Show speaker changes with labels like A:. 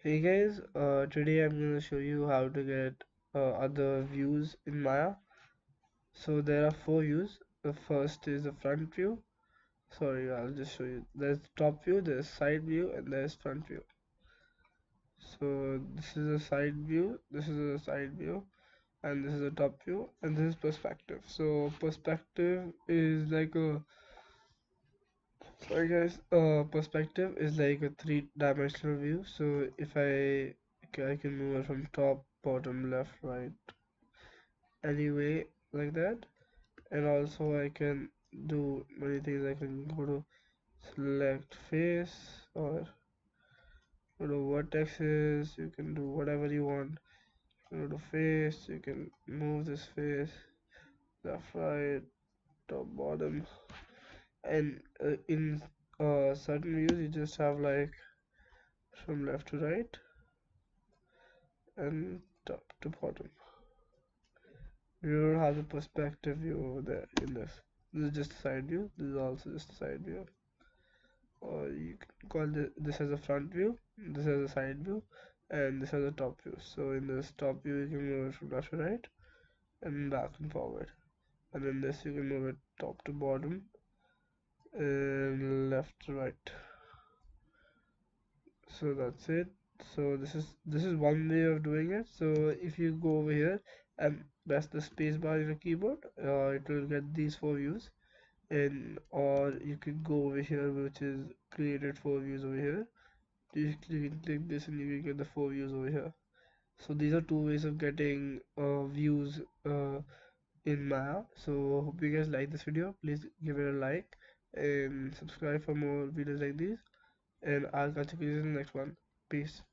A: Hey guys, today I'm going to show you how to get other views in Maya. So there are four views. The first is the front view. Sorry, I'll just show you. There's top view, there's side view, and there's front view. So this is a side view, this is a side view, and this is a top view, and this is perspective. So perspective is like a sorry guys, perspective is like a three-dimensional view. So if I can move it from top, bottom, left, right, anyway like that. And also I can do many things. I can go to select face or go to vertices. You can do whatever you want. Go to face, you can move this face left, right, top, bottom. And in certain views you just have like from left to right and top to bottom. You don't have the perspective view over there in this. This is just a side view. This is also just a side view. Or you can call this as a front view, this as a side view, and this as a top view. So in this top view you can move it from left to right and back and forward. And in this you can move it top to bottom and left to right. So that's it. So this is one way of doing it. So if you go over here and press the space bar in your keyboard, it will get these four views. And or you can go over here, which is created four views over here. You can click this and you can get the four views over here. So these are two ways of getting views in Maya. So hope you guys like this video. Please give it a like and subscribe for more videos like these. And I'll catch you guys in the next one. Peace.